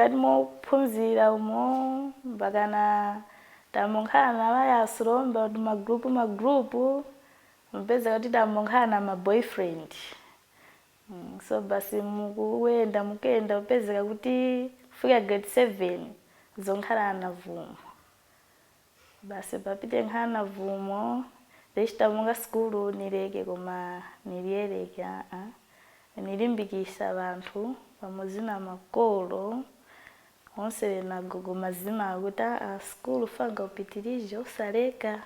mkati mophunzira umo mpakana tamonkhana namayasiromba kuti magrupu mpeza kuti tamonkhana ma boyfriend. So basi mukuyenda mukenda upezeka kuti kufika grade 7 zonkhala navumo. Basi papite nkhana vumo lechitamonga skulu nileke koma niliyeleke nilimbikisa abantu pamodzi na makolo onse nagogo mazima akuti skulu fanga upitirize usaleka.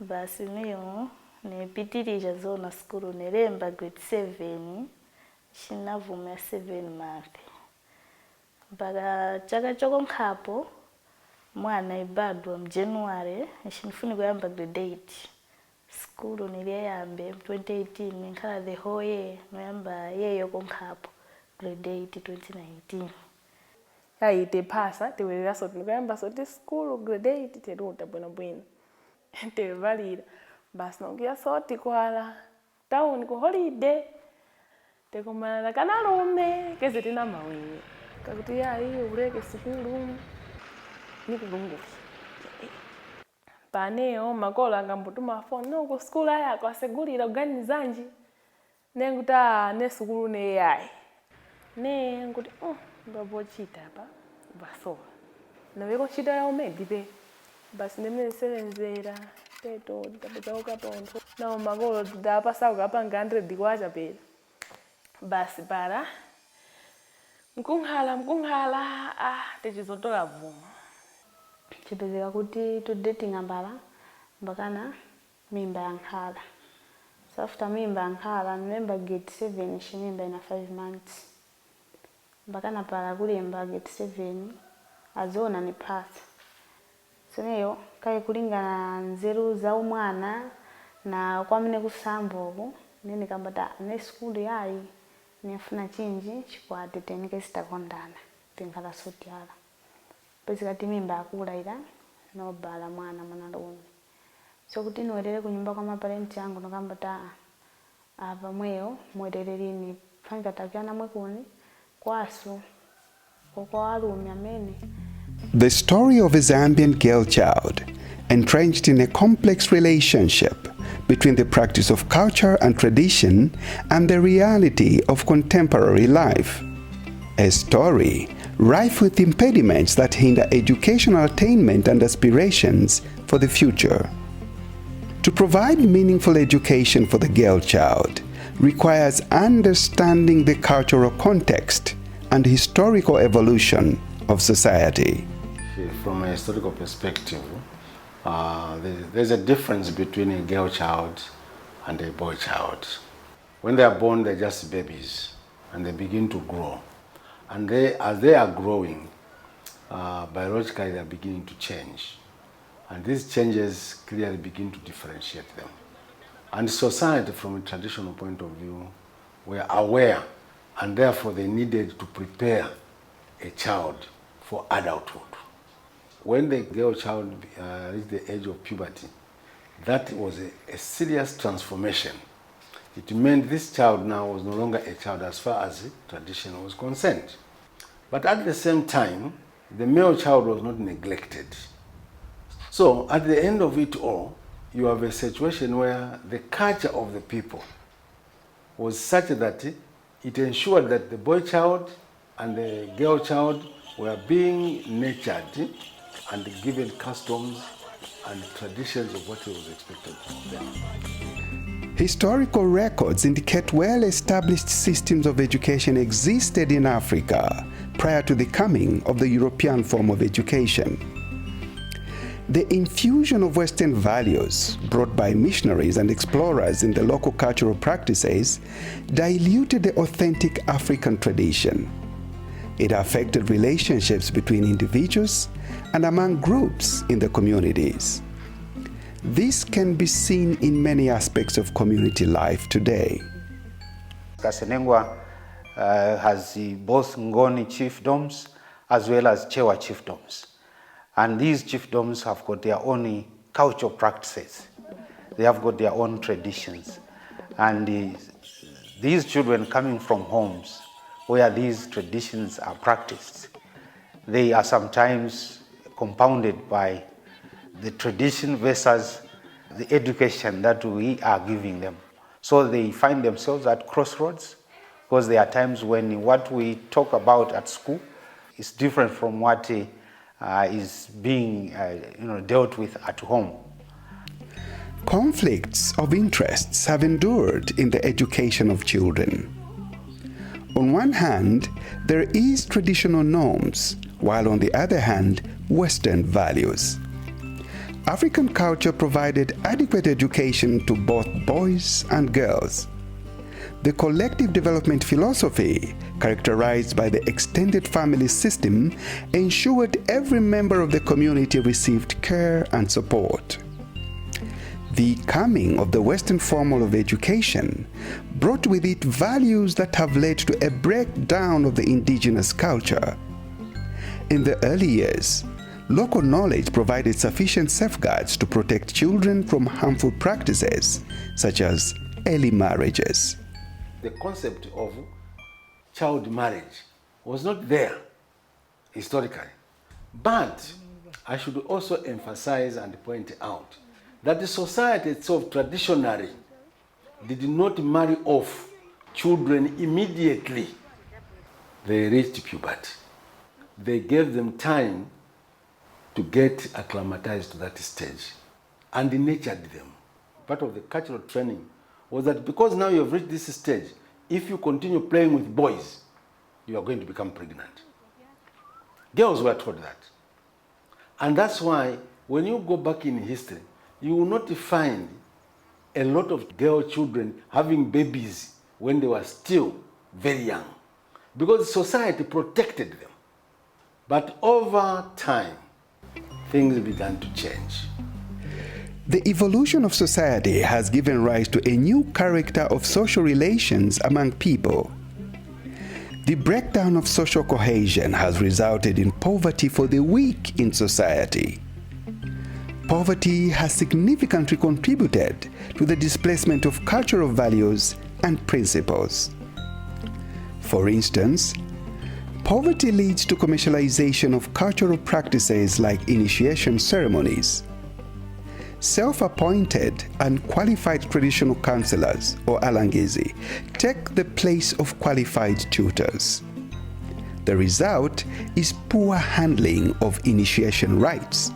Basi niyo nipitirije zona skulu nilemba grade 7 chinavumo ya 7 month. Mpaka chaka chokonkhapo mwana ibadwa mJanuary nifuni kuyamba grade 8. Skulu niliyambe 2018 nkhala the whole year noyamba yeyo konkhapo grade 8 2019. Yaite phasa tiwelera soti nikuyamba soti skulu grade 8 teruta bwino tevalira basi nokuya soti kwala town ku holiday tekomana kanalume keze tina mawini kakuti yayi uleke skulu nikulungu paneo makolo angambutuma phone no ku skulu yako asegulira uganizanji nenguta ne skulu ne yayi ne nguti babochita pa baso nabeko chita ya omedibe basi nemesenzera teto tapeza ukatonto na makolo dapasa ukapanga 100 kwacha pera basi para mkunghala techizotola vumo chipezeka kuti to dating ambala mpakana mimba yankhala. So after mimba yankhala nememba grade 7 chimimba ina 5 months. Mpakana para kulemba grade 7 azona ni pass. Seneyo kai kulingana nzeru za umwana na kwamene kusambo nene kambata ne skulu yayi nifuna chinji chikwate tenike sitakondana tenkhala sotyala. Pezeka timimba akulaira no bala mwana lume. So kuti niwerere kunyumba kwa maparenti yangu nokambata apa mweyo mwerereni fanga takyana mwekuni kwasu kwa alume amene. The story of a Zambian girl child entrenched in a complex relationship between the practice of culture and tradition and the reality of contemporary life. A story rife with impediments that hinder educational attainment and aspirations for the future. To provide meaningful education for the girl child requires understanding the cultural context and historical evolution of society. From a historical perspective, there's a difference between a girl child and a boy child. When they are born, they're just babies and they begin to grow. And as they are growing, biologically they are beginning to change. And these changes clearly begin to differentiate them. And society, from a traditional point of view, were aware, and therefore they needed to prepare a child for adulthood. When the girl child reached the age of puberty, that was a serious transformation. It meant this child now was no longer a child as far as tradition was concerned. But at the same time, the male child was not neglected. So at the end of it all, you have a situation where the culture of the people was such that it ensured that the boy child and the girl child were being nurtured and given customs and traditions of what was expected of them. Historical records indicate well-established systems of education existed in Africa prior to the coming of the European form of education. The infusion of Western values brought by missionaries and explorers in the local cultural practices diluted the authentic African tradition. It affected relationships between individuals and among groups in the communities. This can be seen in many aspects of community life today. Kasenengwa has both Ngoni chiefdoms as well as Chewa chiefdoms. And these chiefdoms have got their own cultural practices. They have got their own traditions. And these children coming from homes where these traditions are practiced, they are sometimes compounded by the tradition versus the education that we are giving them. So they find themselves at crossroads, because there are times when what we talk about at school is different from what is being dealt with at home. Conflicts of interests have endured in the education of children. On one hand, there is traditional norms, while on the other hand, Western values. African culture provided adequate education to both boys and girls. The collective development philosophy, characterized by the extended family system, ensured every member of the community received care and support. The coming of the Western form of education brought with it values that have led to a breakdown of the indigenous culture. In the early years, local knowledge provided sufficient safeguards to protect children from harmful practices, such as early marriages. The concept of child marriage was not there historically. But I should also emphasize and point out that the society itself traditionally did not marry off children immediately they reached puberty. They gave them time to get acclimatized to that stage and nurtured them. Part of the cultural training was that because now you have reached this stage, if you continue playing with boys, you are going to become pregnant. Girls were taught that. And that's why when you go back in history, you will not find a lot of girl children having babies when they were still very young, because society protected them. But over time, things began to change. The evolution of society has given rise to a new character of social relations among people. The breakdown of social cohesion has resulted in poverty for the weak in society. Poverty has significantly contributed to the displacement of cultural values and principles. For instance, poverty leads to commercialization of cultural practices like initiation ceremonies. Self-appointed and qualified traditional counselors, or alangezi, take the place of qualified tutors. The result is poor handling of initiation rites.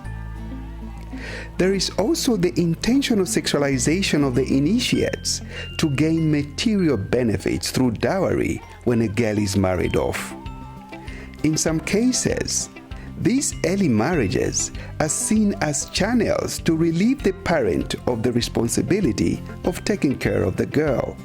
There is also the intentional sexualization of the initiates to gain material benefits through dowry when a girl is married off. In some cases, these early marriages are seen as channels to relieve the parent of the responsibility of taking care of the girl.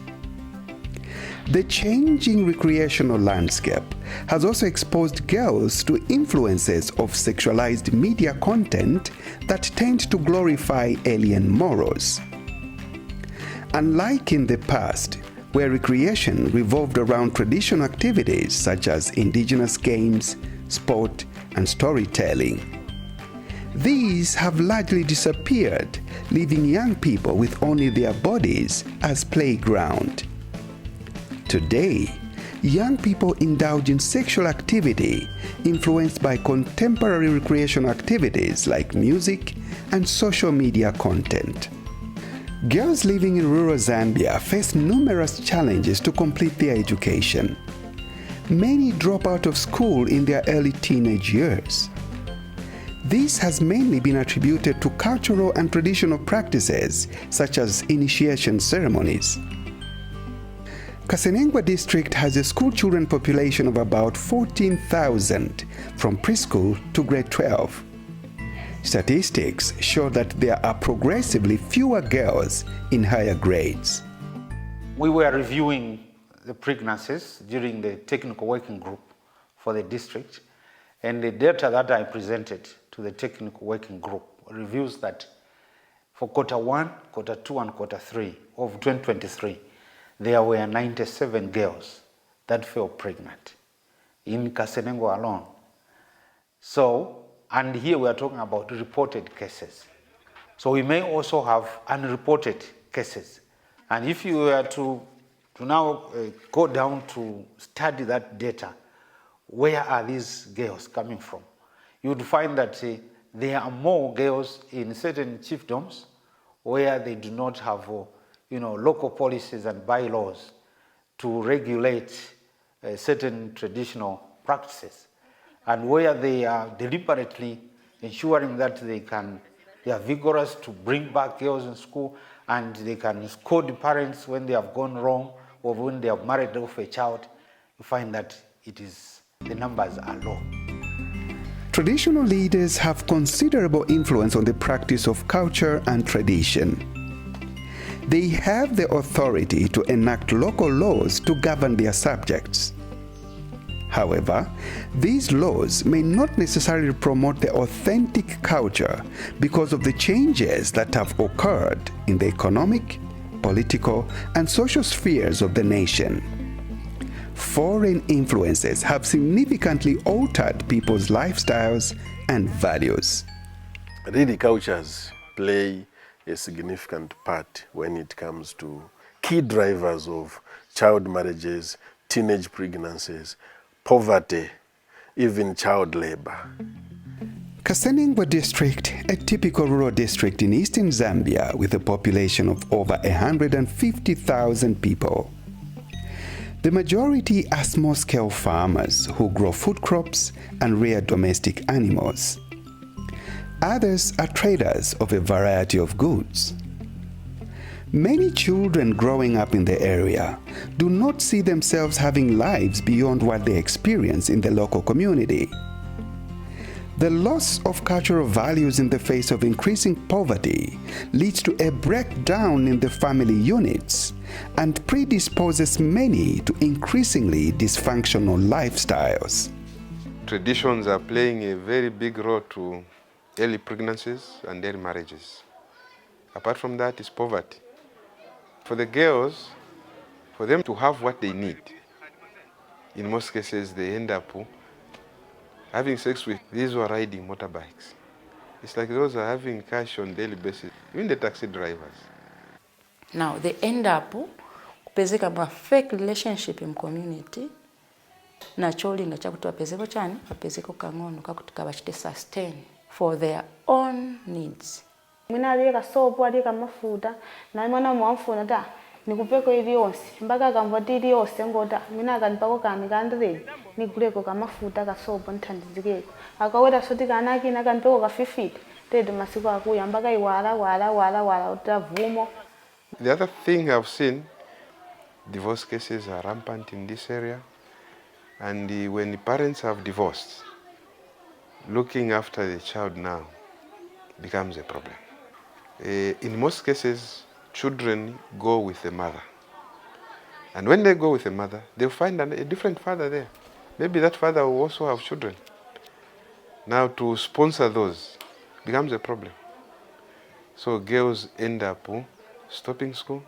The changing recreational landscape has also exposed girls to influences of sexualized media content that tend to glorify alien morals. Unlike in the past, where recreation revolved around traditional activities such as indigenous games, sport, and storytelling, these have largely disappeared, leaving young people with only their bodies as playground. Today, young people indulge in sexual activity influenced by contemporary recreational activities like music and social media content. Girls living in rural Zambia face numerous challenges to complete their education. Many drop out of school in their early teenage years. This has mainly been attributed to cultural and traditional practices such as initiation ceremonies. Kasenengwa district has a school children population of about 14,000 from preschool to grade 12. Statistics show that there are progressively fewer girls in higher grades. We were reviewing the pregnancies during the technical working group for the district, and the data that I presented to the technical working group reveals that for quarter 1, quarter 2, and quarter 3 of 2023, there were 97 girls that fell pregnant in Kasenengwa alone. So, and here we are talking about reported cases. So we may also have unreported cases. And if you were to now go down to study that data, where are these girls coming from? You would find that there are more girls in certain chiefdoms where they do not have local policies and bylaws to regulate certain traditional practices, and where they are deliberately ensuring that they are vigorous to bring back girls in school, and they can scold the parents when they have gone wrong or when they have married off a child. You find that the numbers are low. Traditional leaders have considerable influence on the practice of culture and tradition. They have the authority to enact local laws to govern their subjects. However, these laws may not necessarily promote the authentic culture because of the changes that have occurred in the economic, political, and social spheres of the nation. Foreign influences have significantly altered people's lifestyles and values. Really, cultures play a significant part when it comes to key drivers of child marriages, teenage pregnancies, poverty, even child labor. Kasenengwa district, a typical rural district in Eastern Zambia with a population of over 150,000 people. The majority are small-scale farmers who grow food crops and rear domestic animals. Others are traders of a variety of goods. Many children growing up in the area do not see themselves having lives beyond what they experience in the local community. The loss of cultural values in the face of increasing poverty leads to a breakdown in the family units and predisposes many to increasingly dysfunctional lifestyles. Traditions are playing a very big role to early pregnancies and early marriages. Apart from that is poverty. For the girls, for them to have what they need, in most cases they end up having sex with these who are riding motorbikes. It's like those are having cash on daily basis, even the taxi drivers. Now they end up kupezeka ma fake relationship in community na choli na chakuti wapezeko chani wapezeko kangono kakutika bachite sustain for their own needs. Mwina aliyeka sopo aliyeka mafuta na mwana mwamfuna ta nikupeko ili yonse mpaka akamvati ili yonse ngota mwina akanipako kani kandire nikuleko kamafuta kasopo nthandizikeko akaweta soti kanaki nakanipeko ka 50 tedo masiku akuya mpaka iwala utavumo. The other thing I've seen, divorce cases are rampant in this area, and when the parents have divorced, looking after the child now becomes a problem. In most cases, children go with the mother. And when they go with the mother, they'll find a different father there. Maybe that father will also have children. Now to sponsor those becomes a problem. So girls end up stopping school.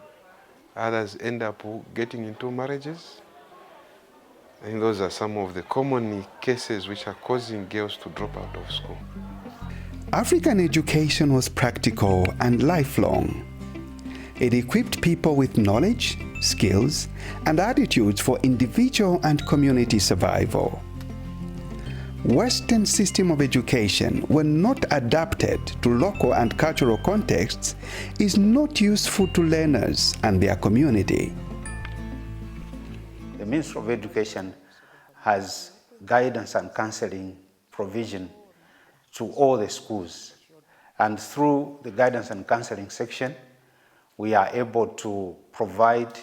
Others end up getting into marriages. I think those are some of the common cases which are causing girls to drop out of school. African education was practical and lifelong. It equipped people with knowledge, skills, and attitudes for individual and community survival. Western system of education, when not adapted to local and cultural contexts, is not useful to learners and their community. The Ministry of Education has guidance and counseling provision to all the schools. And through the guidance and counseling section, we are able to provide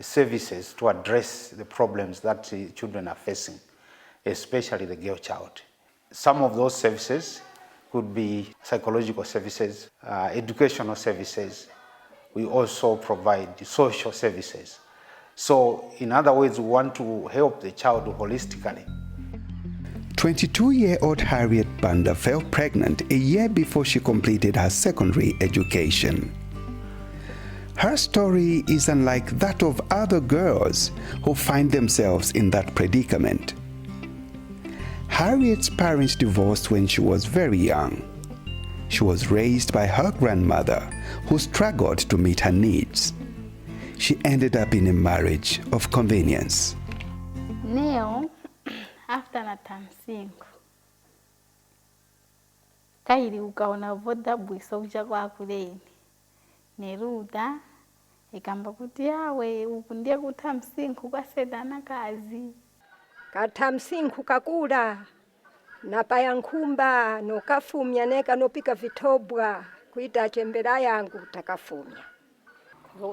services to address the problems that children are facing, especially the girl child. Some of those services could be psychological services, educational services. We also provide social services. So in other words, we want to help the child holistically. 22-year-old Harriet Banda fell pregnant a year before she completed her secondary education. Her story is unlike that of other girls who find themselves in that predicament. Harriet's parents divorced when she was very young. She was raised by her grandmother, who struggled to meet her needs. She ended up in a marriage of convenience. Leo after na tamsinku kaili ukaona voda bwiso kucha kwa kuleni neruda ikamba kuti yawe uku ndiye kutamsinku kwasedana kazi katamsinku kakula napaya nkhumba nokafumya neka nopika vitobwa kuita chembera yangu takafumya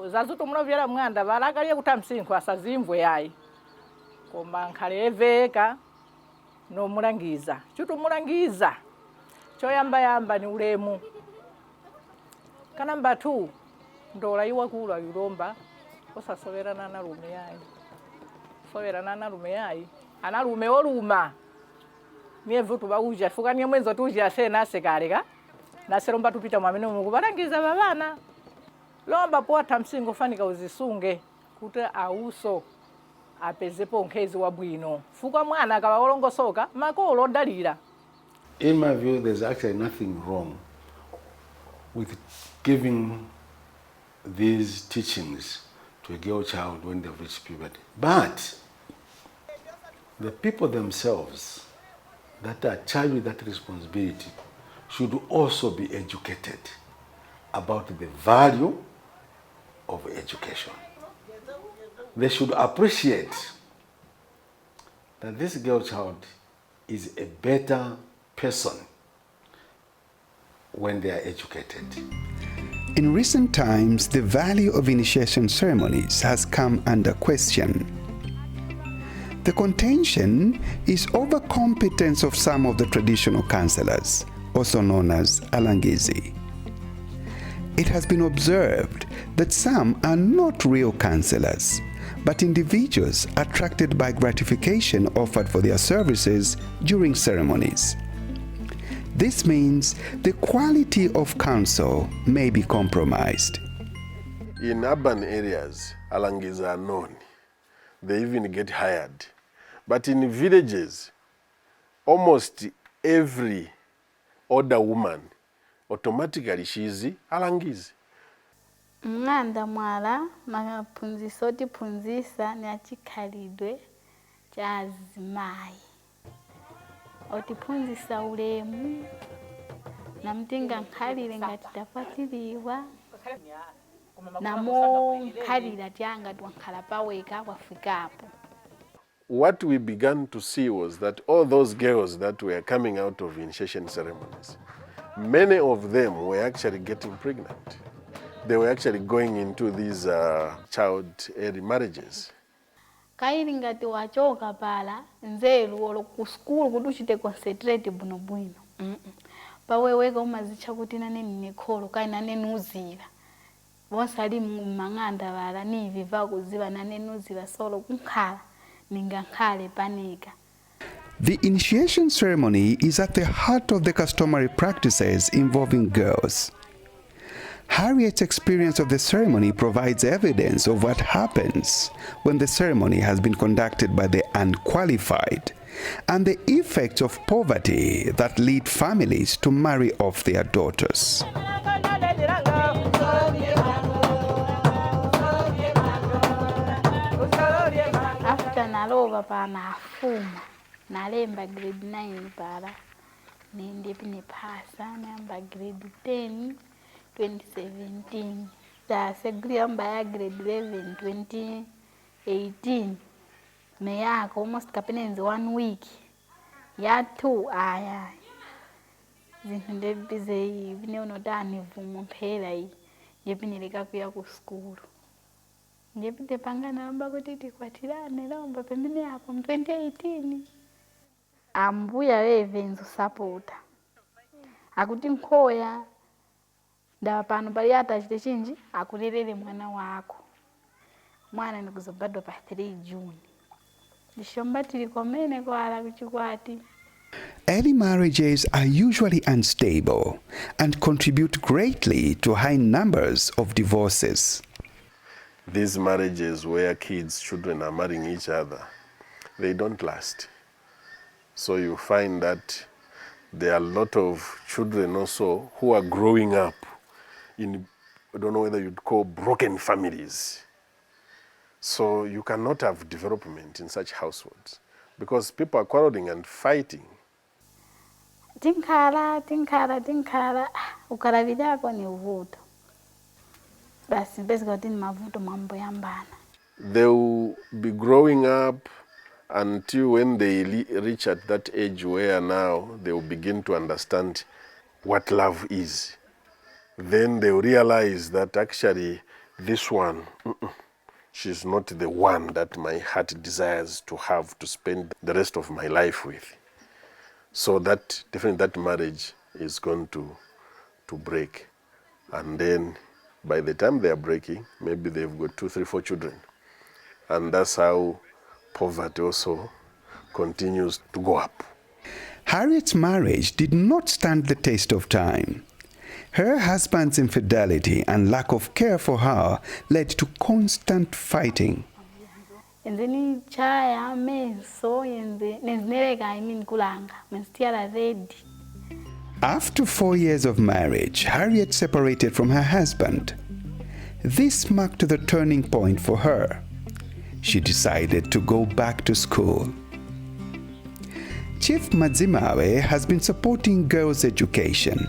zazuto munovyera mwanda valakaliye kutamsinku asazimvwe yayi koma nkhaleveka nomulangiza chutumulangiza choyamba ni ulemu kanamba 2 ndola iwa kula yulomba osasoverana na lume yayi soverana na lume yayi ana lume oluma niye vutu bauja fukanie mwenzo tuja sena asekaleka naseromba tupita mwamene mukubalangiza babana lomba po tamsingo fanika uzisunge kuti auso apezepo nkhezi wabwino fuka mwana akawaolongosoka makolo dalira. In my view, there's actually nothing wrong with giving these teachings to a girl child when they've reached puberty. But the people themselves that are charged with that responsibility should also be educated about the value of education. They should appreciate that this girl child is a better person when they are educated. In recent times, the value of initiation ceremonies has come under question. The contention is over competence of some of the traditional counselors, also known as alangizi. It has been observed that some are not real counselors, but individuals attracted by gratification offered for their services during ceremonies. This means the quality of counsel may be compromised. In urban areas, alangiza are known. They even get hired. But in villages, almost every older woman, automatically she is alangizi. Mng'anda mwala mapunziso otipunzisa ni achikhalidwe cha azimayi otipunzisa ulemu namtinga nkhalire ngati takwatiriwa namo nkhalira tyanga twankhala paweka kwafikapo. What we began to see was that all those girls that were coming out of initiation ceremonies, many of them were actually getting pregnant. They were actually going into these child early marriages. Kaili ngati wachoka pala nzeru olo ku school kuti uchite concentrate bwino paweweka umazicha kuti nane nikholo kai nane nuzira bonse ali mang'anda bala nivi vakuziva nane nuzira solo kunkhala ningankhale panika. The initiation ceremony is at the heart of the customary practices involving girls. Harriet's experience of the ceremony provides evidence of what happens when the ceremony has been conducted by the unqualified and the effects of poverty that lead families to marry off their daughters. After nalova pa nafuma nalemba grade 9 pala nendipi nipasa namba grade 10 2017 taseguli amba ya grade 11 2018 meyako almost kapenenzi 1 week ya 2 aya zinthu ndebize bineono dani vumo mphela iyi ndipinileka kuya ku school ndipite pangana amba kuti tikwatirane lomba pemene hapo 2018 ambuya wevenzo sapota akuti nkhoya ndawa pano pali atachite chinji akulelele mwana wako mwana nikuzobadwa pa 3 June ndishomba tili komene kwala kuchikwati. Early marriages are usually unstable and contribute greatly to high numbers of divorces. These marriages where children are marrying each other, they don't last. So you find that there are a lot of children also who are growing up in, I don't know whether you'd call broken families. So you cannot have development in such households. because people are quarreling and fighting. Tinkhala, ukarabidi yako ni uvuto. Basi basically ni mavuto mambo yambana. They will be growing up until when they reach at that age where now they will begin to understand what love is. Then they will realize that actually this one, she's not the one that my heart desires to have to spend the rest of my life with. So that definitely that marriage is going to break. And then by the time they are breaking, maybe they've got 2, 3, 4 children. And that's how poverty also continues to go up. Harriet's marriage did not stand the test of time. Her husband's infidelity and lack of care for her led to constant fighting. And then chaya meso and kulanga ready. After 4 years of marriage, Harriet separated from her husband. This marked the turning point for her. She decided to go back to school. Chief Madzimawe has been supporting girls' education.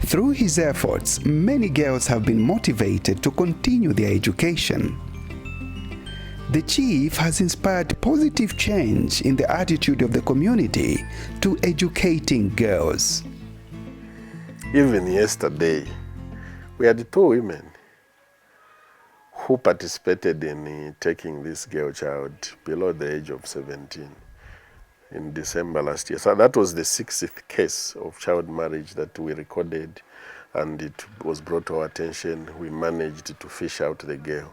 Through his efforts, many girls have been motivated to continue their education. The chief has inspired positive change in the attitude of the community to educating girls. Even yesterday, we had 2 women who participated in taking this girl child below the age of 17 in December last year. So that was the 6th case of child marriage that we recorded, and it was brought to our attention. We managed to fish out the girl.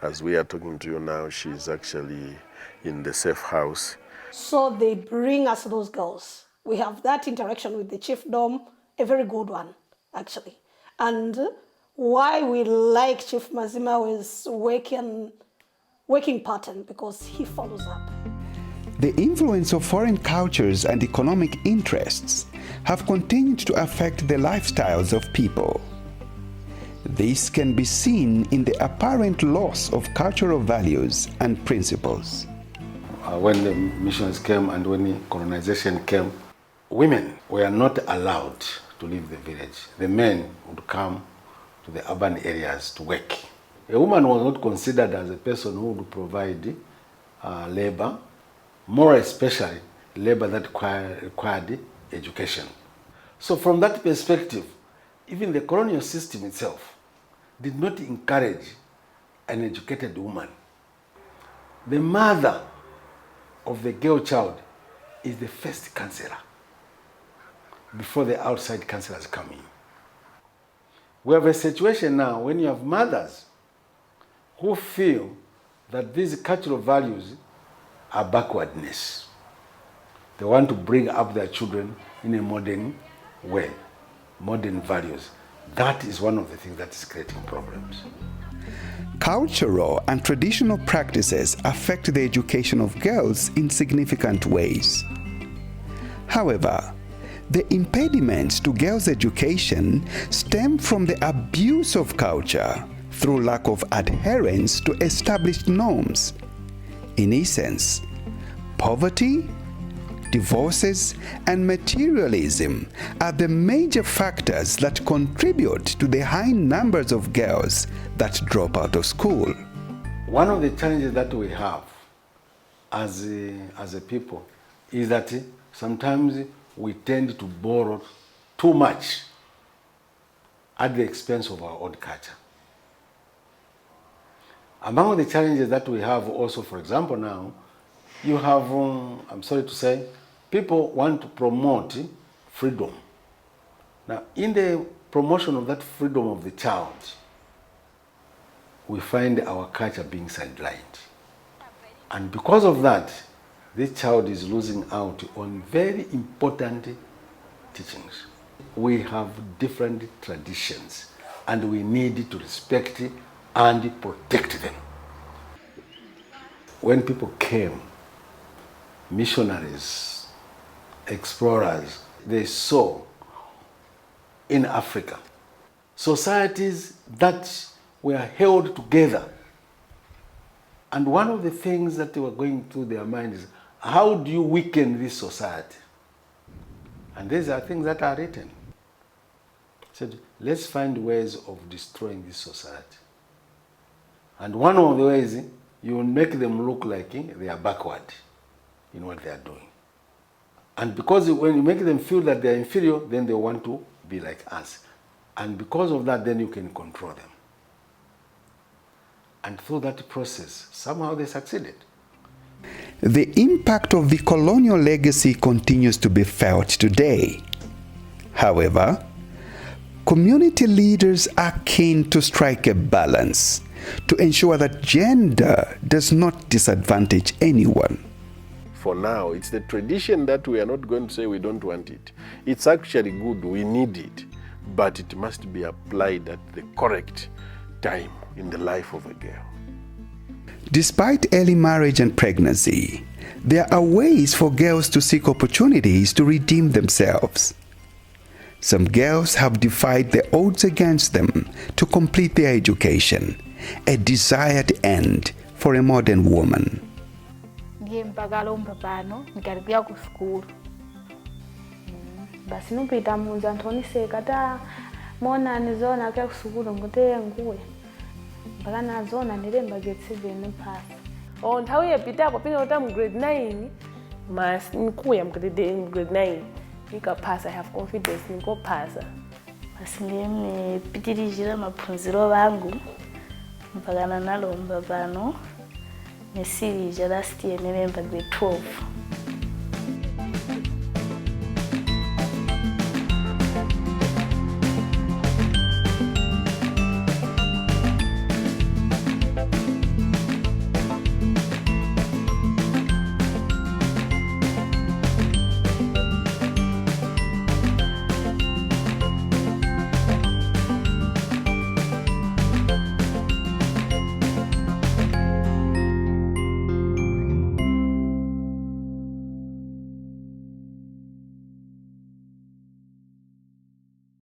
As we are talking to you now, she's actually in the safe house. So they bring us those girls. We have that interaction with the chiefdom, a very good one, actually. And why we like Chief Madzimawe's working pattern, because he follows up. The influence of foreign cultures and economic interests have continued to affect the lifestyles of people. This can be seen in the apparent loss of cultural values and principles. When the missions came and when the colonization came, women were not allowed to leave the village. The men would come to the urban areas to work. A woman was not considered as a person who would provide labor, more especially labor that required education. So from that perspective, even the colonial system itself did not encourage an educated woman. The mother of the girl child is the first counselor before the outside counselors come in. We have a situation now when you have mothers who feel that these cultural values are backwardness. They want to bring up their children in a modern way, modern values. That is one of the things that is creating problems. Cultural and traditional practices affect the education of girls in significant ways. However, the impediments to girls' education stem from the abuse of culture through lack of adherence to established norms. In essence, poverty, divorces, and materialism are the major factors that contribute to the high numbers of girls that drop out of school. One of the challenges that we have as a people is that sometimes we tend to borrow too much at the expense of our own culture. Among the challenges that we have also, for example, now, you have, I'm sorry to say, people want to promote freedom. Now, in the promotion of that freedom of the child, we find our culture being sidelined. And because of that, this child is losing out on very important teachings. We have different traditions, and we need to respect and protect them. When people came, missionaries, explorers, they saw in Africa societies that were held together. And one of the things that they were going through their mind is, how do you weaken this society? And these are things that are written. Said, let's find ways of destroying this society. And one of the ways, you will make them look like they are backward in what they are doing. And because when you make them feel that they are inferior, then they want to be like us. And because of that, then you can control them. And through that process, somehow they succeeded. The impact of the colonial legacy continues to be felt today. However, community leaders are keen to strike a balance to ensure that gender does not disadvantage anyone. For now, it's the tradition that we are not going to say we don't want it. It's actually good, we need it, but it must be applied at the correct time in the life of a girl. Despite early marriage and pregnancy, there are ways for girls to seek opportunities to redeem themselves. Some girls have defied the odds against them to complete their education, a desired end for a modern woman. Basi nupita munza ntonise kata mona nizona kwa kusukulu ngute nguwe mpaka nazona nilemba grade 7 pass. Nthawi yapitapo pina uta mu grade 9 mas nikuya mu grade 9 nikapasa. I have confidence nikopasa. Basi ndimepitirizira maphunziro vangu mpaka nalomba pano nesirija last year nilemba grade 12.